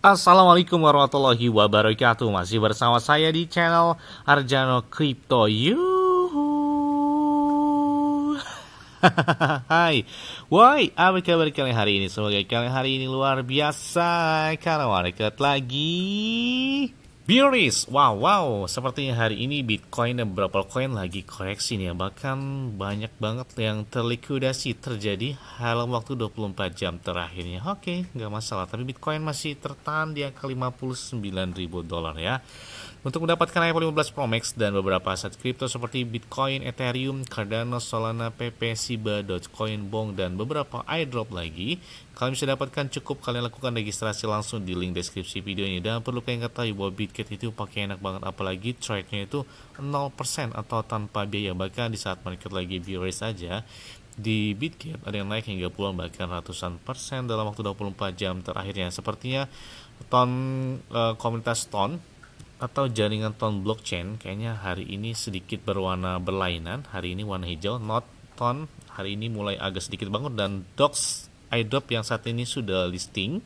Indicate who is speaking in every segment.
Speaker 1: Assalamualaikum warahmatullahi wabarakatuh. Masih bersama saya di channel Arjano Crypto. Yuhu. Hai. Woi, apa kabar kalian hari ini? Semoga kalian hari ini luar biasa karena market lagi bearish. Wow. Sepertinya hari ini Bitcoin dan beberapa koin lagi koreksi nih ya. Bahkan banyak banget yang terlikuidasi terjadi dalam waktu 24 jam terakhirnya. Oke, nggak masalah. Tapi Bitcoin masih tertahan di angka $59.000 ya. Untuk mendapatkan iPhone 15 Pro Max dan beberapa aset kripto seperti Bitcoin, Ethereum, Cardano, Solana, PP, Shiba, Dogecoin, Bong, dan beberapa airdrop lagi, kalian bisa dapatkan cukup kalian lakukan registrasi langsung di link deskripsi video ini. Dan perlu kalian ketahui bahwa Bitget itu pakai enak banget, apalagi trade-nya itu 0% atau tanpa biaya. Bahkan di saat market lagi bearish saja, di Bitget ada yang naik hingga puluhan bahkan ratusan persen dalam waktu 24 jam terakhirnya. Sepertinya komunitas Ton atau jaringan Ton blockchain kayaknya hari ini sedikit berwarna berlainan. Hari ini warna hijau, not Ton hari ini mulai agak sedikit bangun, dan Dox airdrop yang saat ini sudah listing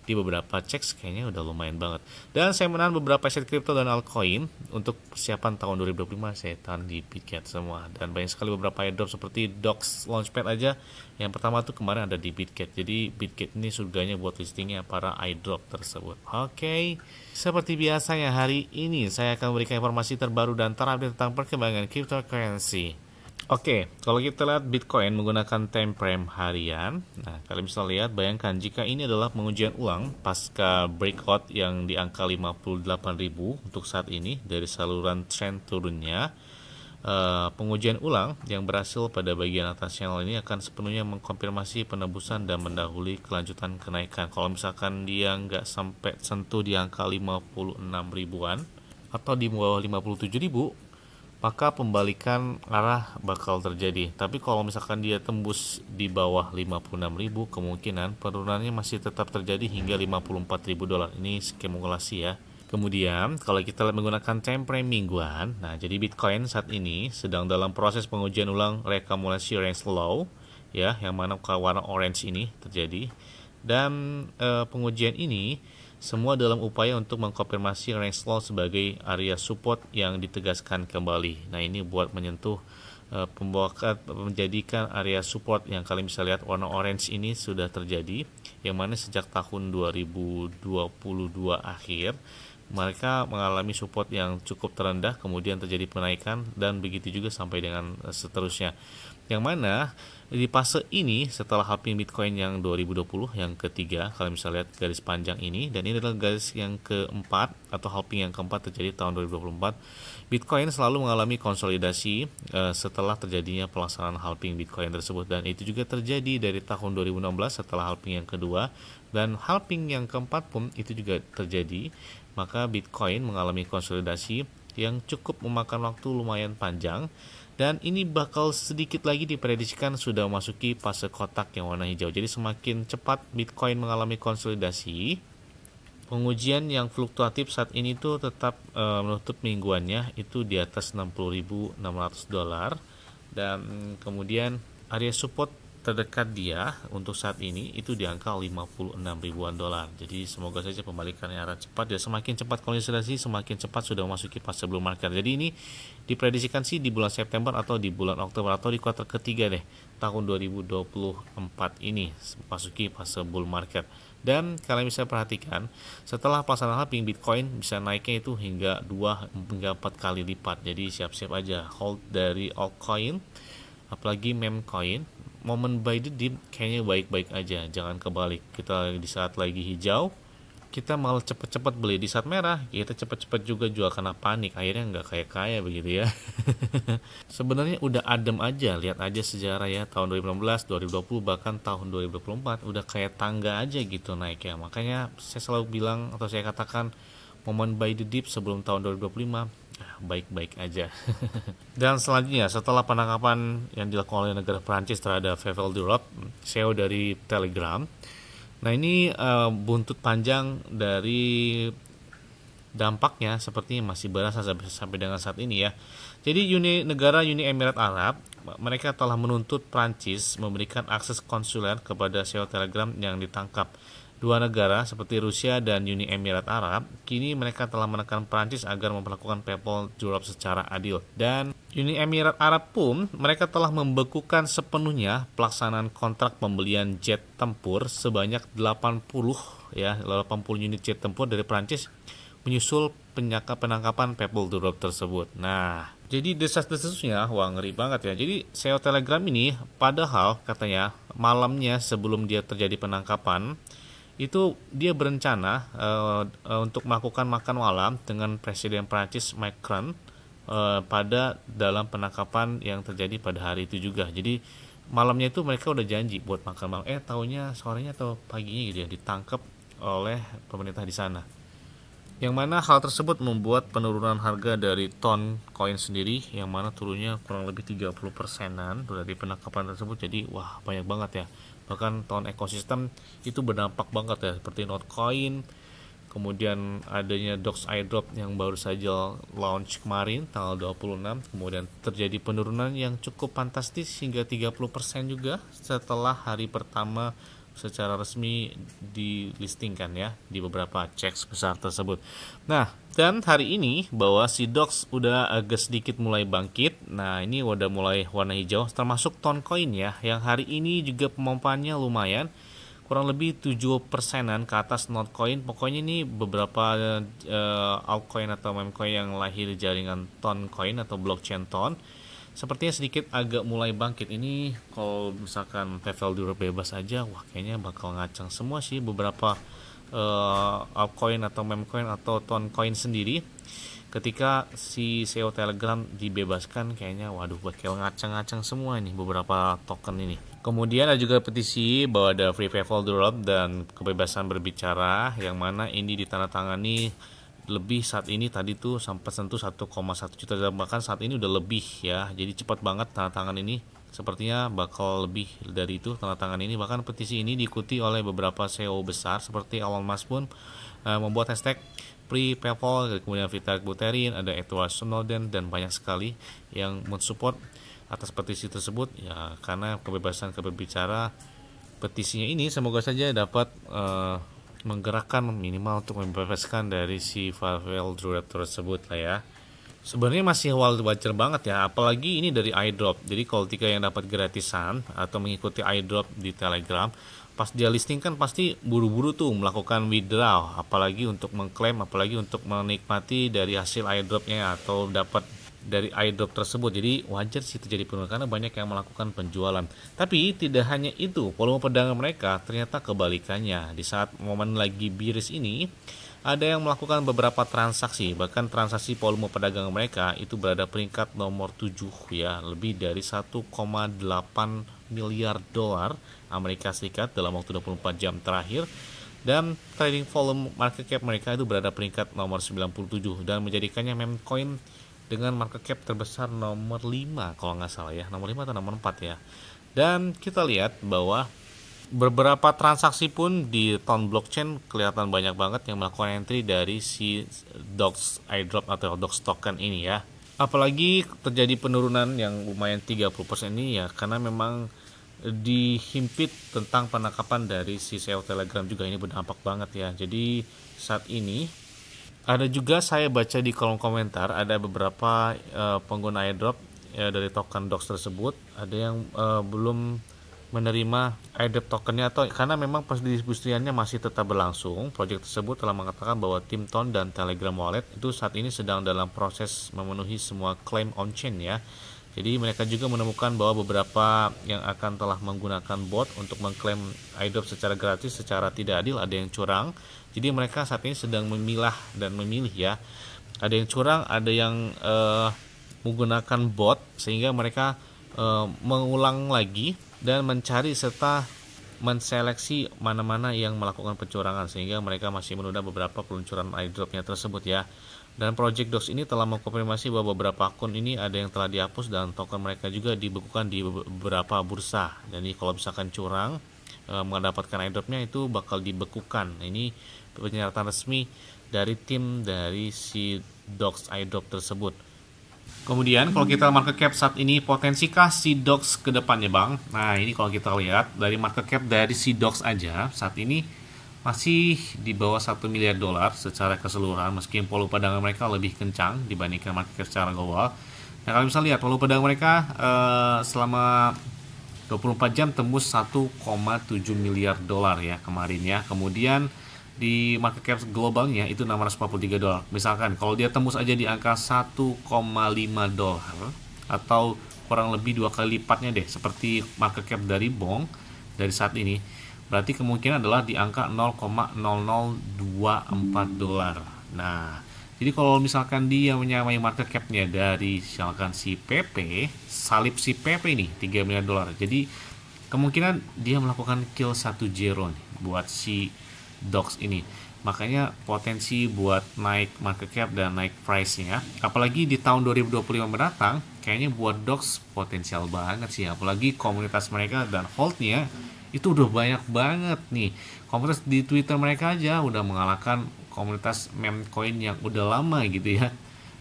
Speaker 1: di beberapa checks kayaknya udah lumayan banget. Dan saya menahan beberapa aset kripto dan altcoin untuk persiapan tahun 2025. Saya tahan di Bitget semua, dan banyak sekali beberapa airdrop seperti Dox Launchpad aja. Yang pertama tuh kemarin ada di Bitget. Jadi Bitget ini surganya buat listingnya para airdrop tersebut. Oke, seperti biasanya hari ini saya akan memberikan informasi terbaru dan terupdate tentang perkembangan cryptocurrency. Oke, kalau kita lihat Bitcoin menggunakan time frame harian, nah kalian bisa lihat, bayangkan jika ini adalah pengujian ulang pasca breakout yang di angka 58.000 untuk saat ini dari saluran trend turunnya. Pengujian ulang yang berhasil pada bagian atas channel ini akan sepenuhnya mengkonfirmasi penebusan dan mendahului kelanjutan kenaikan. Kalau misalkan dia nggak sampai sentuh di angka 56 ribuan atau di bawah 57.000, maka pembalikan arah bakal terjadi. Tapi kalau misalkan dia tembus di bawah 56.000, kemungkinan penurunannya masih tetap terjadi hingga $54.000. Ini simulasi ya. Kemudian kalau kita menggunakan time frame mingguan, nah jadi Bitcoin saat ini sedang dalam proses pengujian ulang reakumulasi range low ya, yang mana warna orange ini terjadi. Dan pengujian ini semua dalam upaya untuk mengkonfirmasi range low sebagai area support yang ditegaskan kembali. Nah ini buat menyentuh menjadikan area support yang kalian bisa lihat warna orange ini sudah terjadi, yang mana sejak tahun 2022 akhir mereka mengalami support yang cukup terendah, kemudian terjadi penaikan, dan begitu juga sampai dengan seterusnya. Yang mana di fase ini setelah halving Bitcoin yang 2020 yang ketiga, kalian bisa lihat garis panjang ini, dan ini adalah garis yang keempat atau halving yang keempat terjadi tahun 2024. Bitcoin selalu mengalami konsolidasi setelah terjadinya pelaksanaan halving Bitcoin tersebut, dan itu juga terjadi dari tahun 2016 setelah halving yang kedua, dan halving yang keempat pun itu juga terjadi. Maka Bitcoin mengalami konsolidasi yang cukup memakan waktu lumayan panjang, dan ini bakal sedikit lagi diprediksikan sudah memasuki fase kotak yang warna hijau. Jadi semakin cepat Bitcoin mengalami konsolidasi, pengujian yang fluktuatif saat ini tuh tetap menutup mingguannya itu di atas $60.600, dan kemudian area support terdekat dia untuk saat ini itu di angka 56 ribuan dolar. Jadi semoga saja pembalikannya arah cepat, dan semakin cepat konsolidasi semakin cepat sudah memasuki fase bull market. Jadi ini diprediksikan sih di bulan September atau di bulan Oktober atau di kuartal ketiga deh tahun 2024 ini memasuki fase bull market. Dan kalian bisa perhatikan setelah pelaksanaan halving Bitcoin bisa naiknya itu hingga 2 hingga 4 kali lipat. Jadi siap-siap aja hold dari altcoin, apalagi meme coin. Momen buy the dip kayaknya baik-baik aja, jangan kebalik. Kita di saat lagi hijau kita malah cepet-cepet beli, di saat merah kita cepet-cepet juga jual karena panik, akhirnya nggak kaya-kaya begitu ya. Sebenarnya udah adem aja, lihat aja sejarah ya, tahun 2016, 2020 bahkan tahun 2024 udah kayak tangga aja gitu naik ya. Makanya saya selalu bilang atau saya katakan momen buy the dip sebelum tahun 2025 baik-baik aja. Dan selanjutnya setelah penangkapan yang dilakukan oleh negara Prancis terhadap Pavel Durov, CEO dari Telegram. Nah ini buntut panjang dari dampaknya sepertinya masih berasa sampai dengan saat ini ya. Jadi negara Uni Emirat Arab mereka telah menuntut Prancis memberikan akses konsuler kepada CEO Telegram yang ditangkap Dua negara seperti Rusia dan Uni Emirat Arab, kini mereka telah menekan Prancis agar memperlakukan PayPal Europe secara adil. Dan Uni Emirat Arab pun, mereka telah membekukan sepenuhnya pelaksanaan kontrak pembelian jet tempur sebanyak 80 unit jet tempur dari Prancis menyusul penangkapan PayPal Europe tersebut. Nah, jadi desas-desusnya, wah ngeri banget ya. Jadi CEO Telegram ini, padahal katanya malamnya sebelum dia terjadi penangkapan, itu dia berencana untuk melakukan makan malam dengan Presiden Prancis Macron pada dalam penangkapan yang terjadi pada hari itu juga. Jadi malamnya itu mereka udah janji buat makan malam. Taunya sorenya atau paginya gitu ya ditangkap oleh pemerintah di sana. Yang mana hal tersebut membuat penurunan harga dari ton koin sendiri, yang mana turunnya kurang lebih 30%-an dari penangkapan tersebut. Jadi wah banyak banget ya. Bahkan ton ekosistem itu berdampak banget ya, seperti Notcoin, kemudian adanya Dox Airdrop yang baru saja launch kemarin tanggal 26, kemudian terjadi penurunan yang cukup fantastis hingga 30% juga setelah hari pertama secara resmi dilistingkan ya di beberapa checks besar tersebut. Nah, dan hari ini bahwa si Dox udah agak sedikit mulai bangkit. Nah, ini udah mulai warna hijau termasuk Toncoin ya, yang hari ini juga pemompaannya lumayan, kurang lebih 7%-an ke atas Notcoin. Pokoknya ini beberapa altcoin atau memecoin yang lahir di jaringan Toncoin atau blockchain Ton sepertinya sedikit agak mulai bangkit. Ini kalau misalkan PayPal Europe bebas aja, wah kayaknya bakal ngacang semua sih beberapa altcoin atau memecoin atau Toncoin sendiri. Ketika si CEO Telegram dibebaskan, kayaknya waduh bakal ngacang-ngacang semua ini beberapa token ini. Kemudian ada juga petisi bahwa ada Free PayPal Europe dan kebebasan berbicara, yang mana ini ditandatangani lebih saat ini, tadi tuh sampai sentuh 1,1 juta, bahkan saat ini udah lebih ya. Jadi cepat banget tanda tangan ini, sepertinya bakal lebih dari itu tanda tangan ini. Bahkan petisi ini diikuti oleh beberapa CEO besar seperti Elon Musk pun membuat hashtag Free PayPal, kemudian Vitalik Buterin, ada Edward Snowden, dan banyak sekali yang mensupport atas petisi tersebut ya, karena kebebasan berbicara. Petisinya ini semoga saja dapat menggerakkan minimal untuk membebaskan dari si PayPal Europe tersebut lah ya. Sebenarnya masih wajar banget ya, apalagi ini dari iDrop. Jadi kalau tiga yang dapat gratisan atau mengikuti iDrop di Telegram, pas dia listing kan pasti buru-buru tuh melakukan withdraw, apalagi untuk mengklaim, apalagi untuk menikmati dari hasil iDropnya atau dapat dari iDrop tersebut. Jadi wajar sih terjadi penurunan karena banyak yang melakukan penjualan. Tapi tidak hanya itu, volume perdagangan mereka ternyata kebalikannya. Di saat momen lagi bearish ini, ada yang melakukan beberapa transaksi, bahkan transaksi volume perdagangan mereka itu berada peringkat nomor 7 ya, lebih dari 1,8 miliar dolar Amerika Serikat dalam waktu 24 jam terakhir. Dan trading volume market cap mereka itu berada peringkat nomor 97 dan menjadikannya meme coin dengan market cap terbesar nomor 5 kalau nggak salah ya, nomor 5 atau nomor 4 ya. Dan kita lihat bahwa beberapa transaksi pun di Ton blockchain kelihatan banyak banget yang melakukan entry dari si Dox Airdrop atau Dox token ini ya. Apalagi terjadi penurunan yang lumayan 30% ini ya, karena memang dihimpit tentang penangkapan dari si CEO Telegram juga, ini berdampak banget ya. Jadi saat ini ada juga, saya baca di kolom komentar, ada beberapa pengguna airdrop dari token Dox tersebut, ada yang belum menerima airdrop tokennya, atau karena memang pendistribusiannya masih tetap berlangsung. Project tersebut telah mengatakan bahwa tim Ton dan Telegram Wallet itu saat ini sedang dalam proses memenuhi semua klaim on-chain ya. Jadi mereka juga menemukan bahwa beberapa yang akan telah menggunakan bot untuk mengklaim airdrop secara gratis, secara tidak adil, ada yang curang. Jadi mereka saat ini sedang memilah dan memilih ya. Ada yang curang, ada yang menggunakan bot, sehingga mereka mengulang lagi dan mencari serta menseleksi mana-mana yang melakukan pencurangan, sehingga mereka masih menunda beberapa peluncuran airdropnya tersebut ya. Dan Project Dox ini telah mengkonfirmasi bahwa beberapa akun ini ada yang telah dihapus dan token mereka juga dibekukan di beberapa bursa. Jadi kalau misalkan curang mendapatkan airdropnya itu bakal dibekukan. Ini pernyataan resmi dari tim dari si Dox airdrop tersebut. Kemudian kalau kita market cap saat ini, potensikah si Dox ke depannya bang? Nah ini kalau kita lihat dari market cap dari si Dox aja saat ini masih di bawah 1 miliar dolar secara keseluruhan, meskipun volume perdagangan mereka lebih kencang dibandingkan market cap secara global. Nah, kalau misalnya lihat volume perdagangan mereka selama 24 jam tembus 1,7 miliar dolar ya kemarin ya. Kemudian di market cap globalnya itu 643 dolar. Misalkan kalau dia tembus aja di angka 1,5 dolar atau kurang lebih 2 kali lipatnya deh seperti market cap dari Bong dari saat ini, berarti kemungkinan adalah di angka 0,0024 dolar. Nah, jadi kalau misalkan dia menyamai market cap-nya dari misalkan si PP, salib si PP ini 3 miliar dolar. Jadi kemungkinan dia melakukan kill 1 zero nih buat si DOX ini. Makanya potensi buat naik market cap dan naik price-nya, apalagi di tahun 2025 mendatang, kayaknya buat DOX potensial banget sih. Apalagi komunitas mereka dan hold-nya itu udah banyak banget nih. Komunitas di Twitter mereka aja udah mengalahkan komunitas meme coin yang udah lama gitu ya.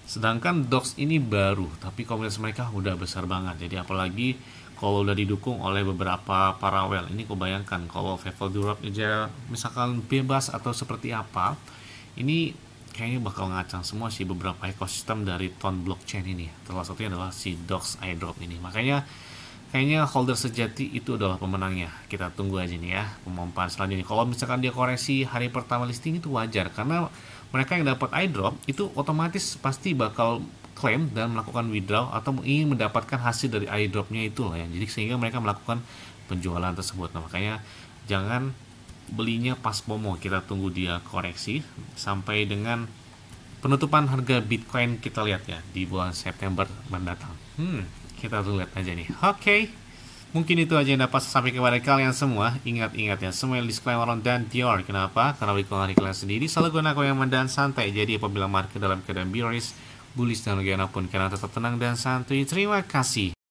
Speaker 1: Sedangkan DOX ini baru, tapi komunitas mereka udah besar banget. Jadi apalagi kalau udah didukung oleh beberapa para whale, ini kau bayangkan kalau Faithful Europe aja misalkan bebas atau seperti apa, ini kayaknya bakal ngacang semua sih beberapa ekosistem dari Ton blockchain ini. Salah satunya adalah si DOX airdrop ini. Makanya kayaknya holder sejati itu adalah pemenangnya. Kita tunggu aja nih ya pemompaan selanjutnya. Kalau misalkan dia koreksi hari pertama listing itu wajar, karena mereka yang dapat airdrop itu otomatis pasti bakal klaim dan melakukan withdraw atau ingin mendapatkan hasil dari airdropnya itu lah ya. Jadi sehingga mereka melakukan penjualan tersebut. Nah, makanya jangan belinya pas FOMO. Kita tunggu dia koreksi sampai dengan penutupan harga Bitcoin kita lihat ya di bulan September mendatang. Kita tunggu lihat aja nih. Oke. Mungkin itu aja yang dapat saya sampaikan kepada kalian semua. Ingat-ingat ya, semua disclaimer on dan Dior. Kenapa? Karena hari kalian sendiri selalu gunakan yang dan santai. Jadi apabila market dalam keadaan bearish, bullish dan bagaimana pun kalian tetap tenang dan santuy. Terima kasih.